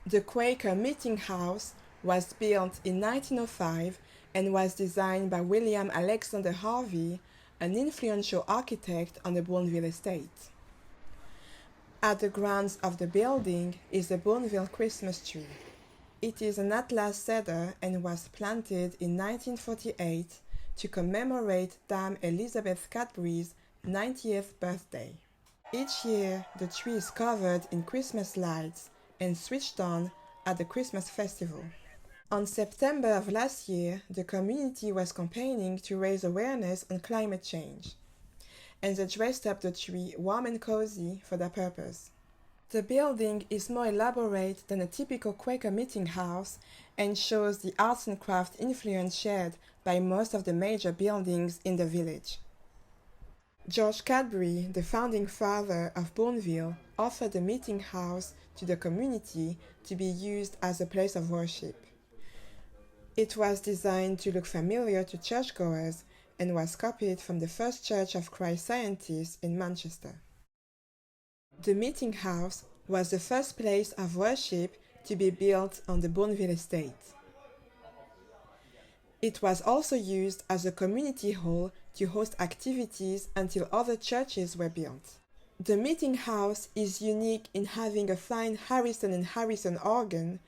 The Quaker Meeting House was built in 1905 and was designed by William Alexander Harvey, an influential architect on the Bournville estate. At the grounds of the building is the Bournville Christmas tree. It is an Atlas cedar and was planted in 1948 to commemorate Dame Elizabeth Cadbury's 90th birthday. Each year, the tree is covered in Christmas lights and switched on at the Christmas festival. On September of last year, the community was campaigning to raise awareness on climate change, and they dressed up the tree warm and cozy for that purpose. The building is more elaborate than a typical Quaker meeting house and shows the arts and craft influence shared by most of the major buildings in the village. George Cadbury, the founding father of Bournville, offered the meeting house to the community to be used as a place of worship. It was designed to look familiar to churchgoers and was copied from the First Church of Christ Scientists in Manchester. The meeting house was the first place of worship to be built on the Bournville estate. It was also used as a community hall to host activities until other churches were built. The meeting house is unique in having a fine Harrison & Harrison organ,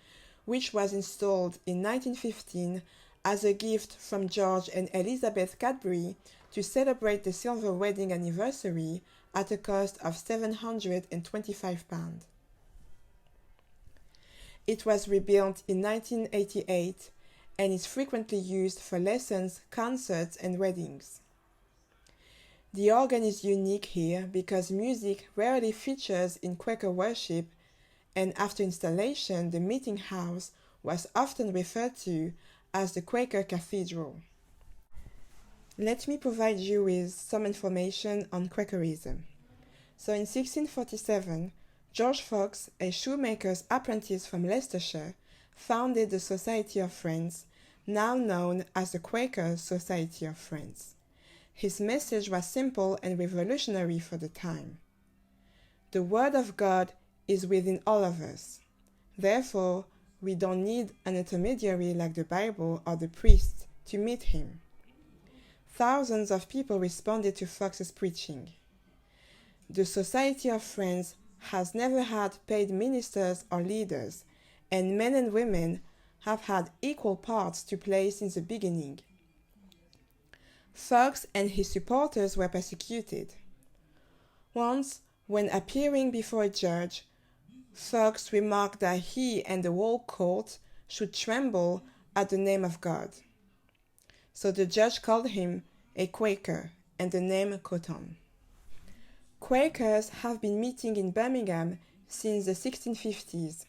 which was installed in 1915 as a gift from George and Elizabeth Cadbury to celebrate the silver wedding anniversary at a cost of £725. It was rebuilt in 1988 and is frequently used for lessons, concerts, and weddings. The organ is unique here because music rarely features in Quaker worship, and after installation, the meeting house was often referred to as the Quaker Cathedral. Let me provide you with some information on Quakerism. So in 1647, George Fox, a shoemaker's apprentice from Leicestershire, founded the Society of Friends, now known as the Quaker Society of Friends. His message was simple and revolutionary for the time. The Word of God is within all of us. Therefore, we don't need an intermediary like the Bible or the priest to meet Him. Thousands of people responded to Fox's preaching. The Society of Friends has never had paid ministers or leaders, and men and women have had equal parts to play since the beginning. Fox and his supporters were persecuted. Once, when appearing before a judge, Fox remarked that he and the whole court should tremble at the name of God. So the judge called him a Quaker, and the name caught on. Quakers have been meeting in Birmingham since the 1650s.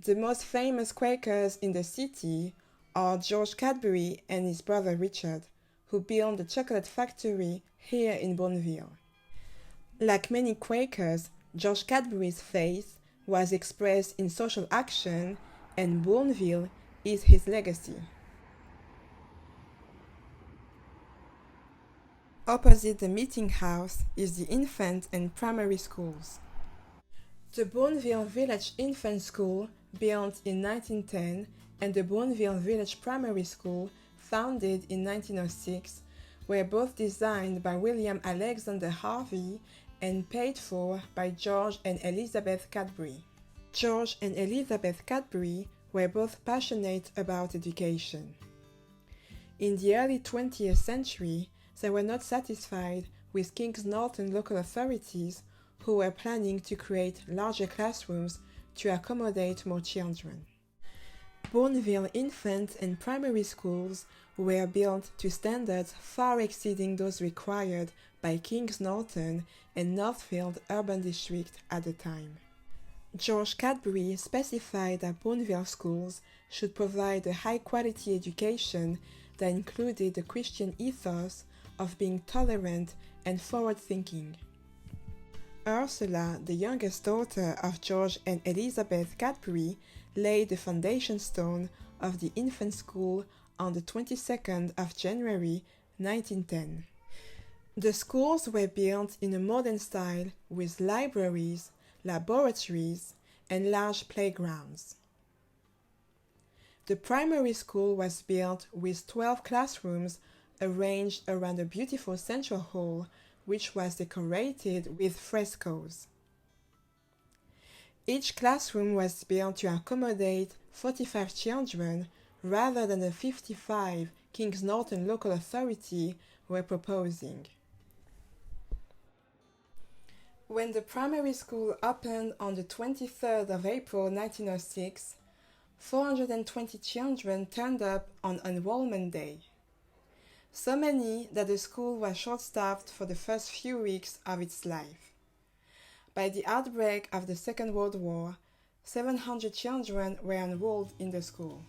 The most famous Quakers in the city are George Cadbury and his brother Richard, who built the chocolate factory here in Bournville. Like many Quakers, George Cadbury's faith was expressed in social action, and Bournville is his legacy. Opposite the meeting house is the infant and primary schools. The Bournville Village Infant School, built in 1910, and the Bournville Village Primary School, founded in 1906, were both designed by William Alexander Harvey and paid for by George and Elizabeth Cadbury. George and Elizabeth Cadbury were both passionate about education. In the early 20th century, they were not satisfied with Kings Norton local authorities, who were planning to create larger classrooms to accommodate more children. Bournville infant and primary schools were built to standards far exceeding those required by Kings Norton and Northfield Urban District at the time. George Cadbury specified that Bournville schools should provide a high-quality education that included the Christian ethos of being tolerant and forward-thinking. Ursula, the youngest daughter of George and Elizabeth Cadbury, laid the foundation stone of the infant school on the 22nd of January 1910. The schools were built in a modern style with libraries, laboratories, and large playgrounds. The primary school was built with 12 classrooms arranged around a beautiful central hall, which was decorated with frescoes. Each classroom was built to accommodate 45 children rather than the 55 Kings Norton local authority were proposing. When the primary school opened on the 23rd of April 1906, 420 children turned up on enrollment day. So many that the school was short-staffed for the first few weeks of its life. By the outbreak of the Second World War, 700 children were enrolled in the school.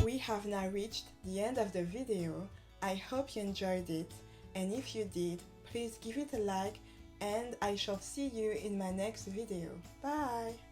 We have now reached the end of the video. I hope you enjoyed it, and if you did, please give it a like, and I shall see you in my next video. Bye!